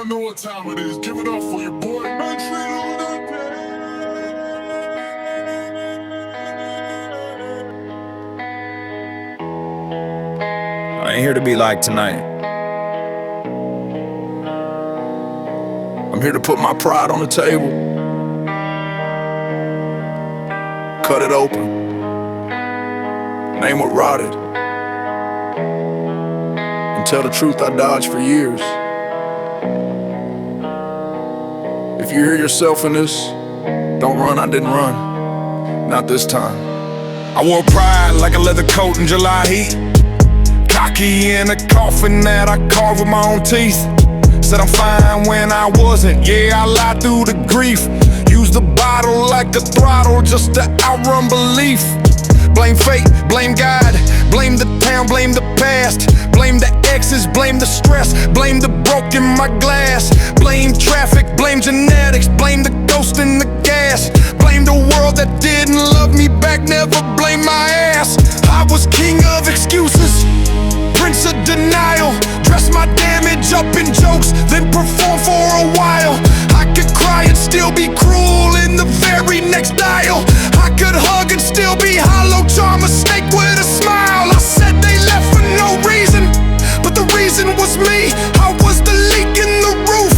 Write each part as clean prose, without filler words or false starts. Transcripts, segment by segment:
Y'all know what time it is. Give it up for your boy. I ain't here to be like tonight. I'm here to put my pride on the table. Cut it open. Name what rotted. And tell the truth I dodged for years. If you hear yourself in this, don't run, I didn't run. Not this time. I wore pride like a leather coat in July heat. Cocky in a coffin that I carved with my own teeth. Said I'm fine when I wasn't, yeah, I lied through the grief. Used the bottle like a throttle just to outrun belief. Blame fate, blame God, blame the town, blame the past. Blame the exes, blame the stress, blame the broke in my glass. Blame traffic, blame genetics, blame the ghost in the gas. Blame the world that didn't love me back, never blame my ass. I was king of excuses, prince of denial. Dress my damage up in jokes, then perform for a while. I could cry and still be cruel in the very next dial. I could hug and still be hollow, charm a snake with a smile. I said they left for no reason, but the reason was me. I was the leak in the roof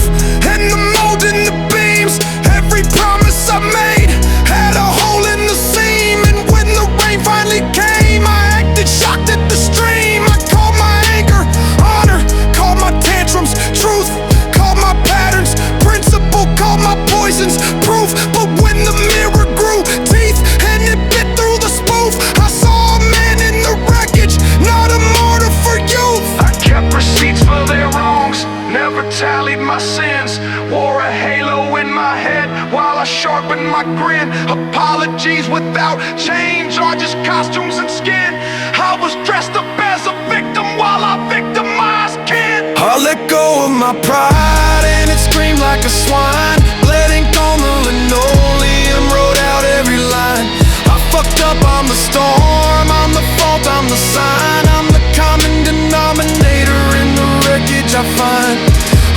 and the mold in the beams. Every promise I made had a hole in the seam. And when the rain finally came, I acted shocked at the stream. I called my anger honor, called my tantrums truth, called my patterns principle, called my poisons proof. But when the mirror grew teeth and it bit through the spoof, I saw a man in the wreckage, not a martyr for youth. I kept receipts for their wrongs, never tallied my sins. Wore a halo in my head while I sharpened my grin. Apologies without change are just costumes and skin. I was dressed up as a victim while I victimized kin. I let go of my pride and it screamed like a swine. Bled ink on the linoleum, wrote out every line. I fucked up, I'm the storm, I'm the fault, I'm the sign. I'm the common denominator in the wreckage I find.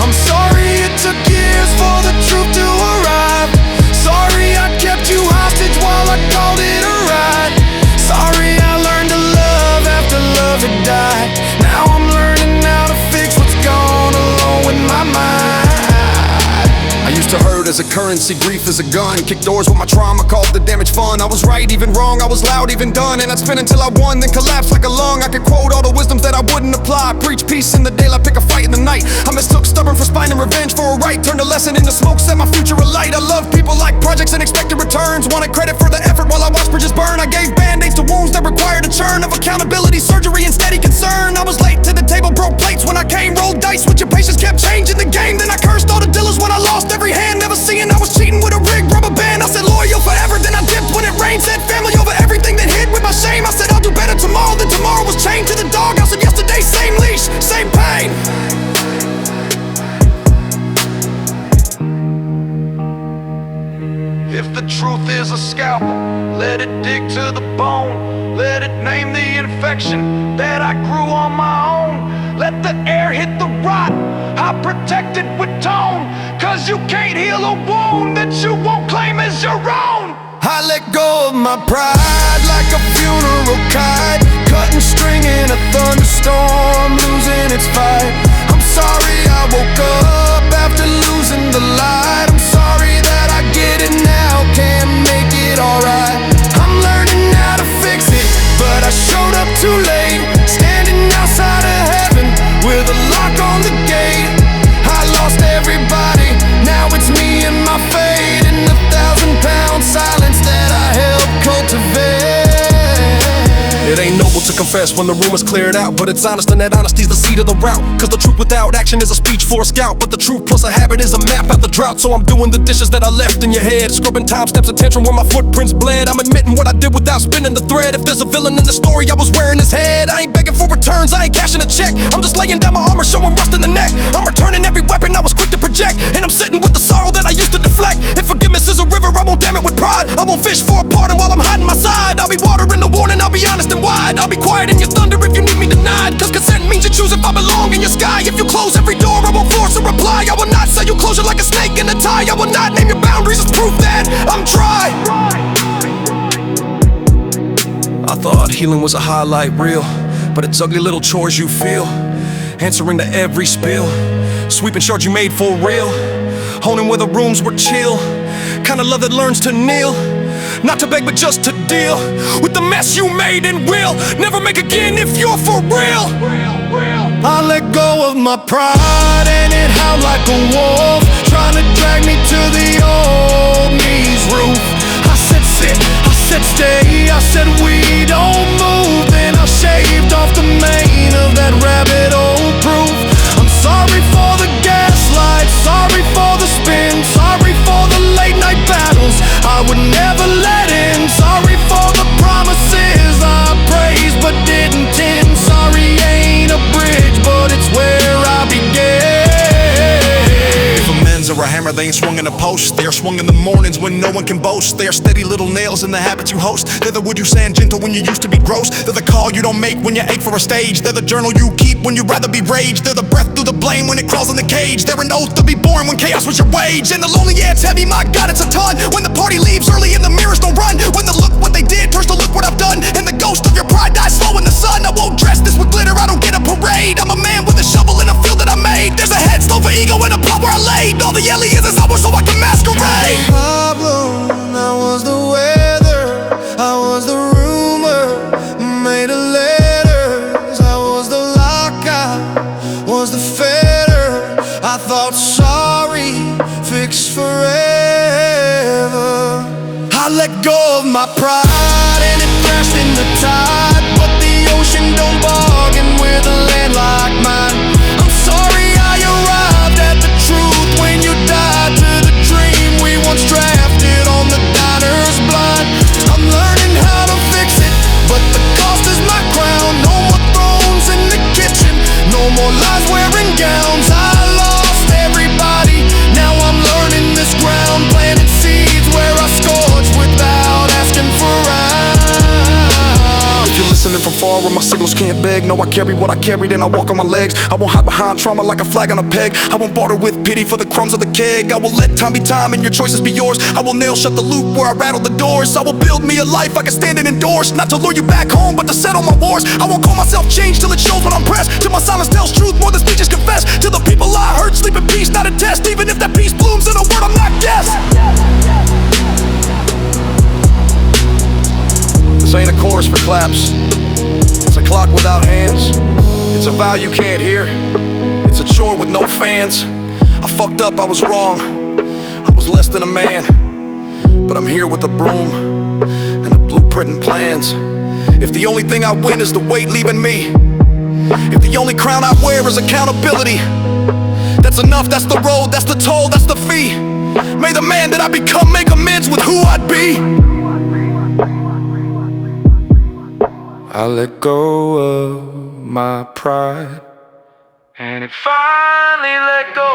I'm sorry it took years for the truth to arrive. Sorry I kept you hostage while I called it a ride. Sorry I learned to love after love had died. Now I'm learning how to fix what's gone along with my mind. I used to hurt as a currency, grief as a gun. Kick doors with my trauma, called the damage fun. I was right, even wrong, I was loud, even done. And I'd spin until I won, then collapse like a lung. I could quote all the wisdoms that I wouldn't apply. Preach peace in the daylight, pick a fight in the night. I mistook stubborn for spine and revenge for a right. Turned a lesson into smoke, set my future alight. I love people like projects and expected returns. Wanted credit for the effort while I watched bridges burn. I gave band-aids to wounds that required a churn of accountability, surgery, and steady concern. I was late to the table, broke plates when I came. Rolled dice with your patience, kept changing the game. Then I cursed all the dealers when I lost every hand. Never seeing I was cheating with a rigged rubber band. I said loyal forever, then I dipped when it rained. Said family over everything, then hid with my shame. I said I'll do better tomorrow, then tomorrow was chained to the doghouse of yesterday. Same leash, same pain. If the truth is a scalpel, let it dig to the bone. Let it name the infection that I grew on my own. Let the air hit the rot, I protect it with tone. Cause you can't heal a wound that you won't claim as your own. I let go of my pride like a funeral kite, cutting string in a thunderstorm, losing its fight. I'm sorry I woke up after losing the light. I'm sorry that I get it now, can't make it alright. I'm learning how to fix it, but I showed up too late. Standing outside of heaven with a lock on the gate. I lost everybody, now it's me and my fate. And 1,000-pound silence that I helped cultivate. It ain't noble to confess when the rumor's cleared out, but it's honest and that honesty's the seed of the route. Cause the truth without action is a speech for a scout, but the truth plus a habit is a map out the drought. So I'm doing the dishes that I left in your head, scrubbing time steps attention where my footprints bled. I'm admitting what I did without spinning the thread. If there's a villain in the story, I was wearing his head. I ain't begging for returns, I ain't cashing a check. I'm just laying down my armor, showing rust in the neck. I'm returning every weapon I was quick to project, and I'm sitting with the sorrow that I used to deflect. If forgiveness is a river, I won't dam it with pride. I won't fish for a pardon while I'm hiding my side. I'll be watering the warning, I'll be honest and wide. I'll be quiet in your thunder if you need me denied. Cause consent means you choose if I belong in your sky. If you close every door, I won't force a reply. I will not closure like a snake in a tie. I will not name your boundaries, it's proof that I'm dry. I thought healing was a highlight reel, but it's ugly little chores you feel. Answering to every spill, sweeping shards you made for real. Honing where the rooms were chill, kind of love that learns to kneel. Not to beg but just to deal with the mess you made and will never make again if you're for real. I let go of my pride and it howled like a wolf, trying to drag me to the old me's roof. I said sit, I said stay, I said we don't move. Then I shaved off the mane of that rabbit old proof. I'm sorry for the gaslight, sorry for the spin, sorry for the late night battles I would never let in. Sorry for the promises I praised but didn't tend. Sorry ain't a bridge, but it's where I began. If amends are a hammer, they ain't swung in a post. They are swung in the mornings when no one can boast. They are steady little nails in the habits you host. They're the wood you sand gentle when you used to be gross. They're the call you don't make when you ache for a stage. They're the journal you keep when you'd rather be raged. They're the breath through the blame when it crawls in the cage. They're an oath to be born when chaos was your wage. And the lonely, yeah, it's heavy, my God, it's a ton. When the party leaves early and the mirrors don't run. When the look what they did turns to look what I've done. And the ghost of your pride dies slow in the sun. I won't dress this with glitter, I don't get a parade. I'm a man with a shovel in a field that I made. There's a headstone for ego and a plot where I laid. All the aliens is I was so I can masquerade. Problem, I was the weather, I was the rumor, made of letters. I was the lock, I was the fetter. I thought sorry, fixed forever. I let go of my pride And it crashed in the tide, but the ocean don't bargain with a land like mine. I'm sorry I arrived at the truth when you died to the dream we once drafted on the diner's blind. I'm learning how to fix it, but the cost is my crown. No more thrones in the kitchen, no more lies wearing gowns. I lost everybody, now I'm learning this ground. Planted seeds where I scorched without asking for rounds. If you're listening from far where my signals can't beg, no, I carry what I carried and I walk on my legs. I won't hide behind trauma like a flag on a peg. I won't barter with pity for the crumbs of the keg. I will let time be time and your choices be yours. I will nail shut the loop where I rattle the doors. I will build me a life I can stand and endorse. Not to lure you back home, but to settle my wars. I won't call myself change till it shows when I'm pressed. Till my silence tells truth more than speeches confess. Till the people I hurt sleep in peace, not a test. Even if that peace blooms in a word I'm not guessed. This ain't a chorus for claps, it's a clock without hands. It's a vow you can't hear, it's a chore with no fans. I fucked up, I was wrong, I was less than a man. But I'm here with a broom and a blueprint and plans. If the only thing I win is the weight leaving me, if the only crown I wear is accountability, that's enough, that's the road, that's the toll, that's the fee. May the man that I become make amends with who I'd be. I let go of my pride, and it finally let go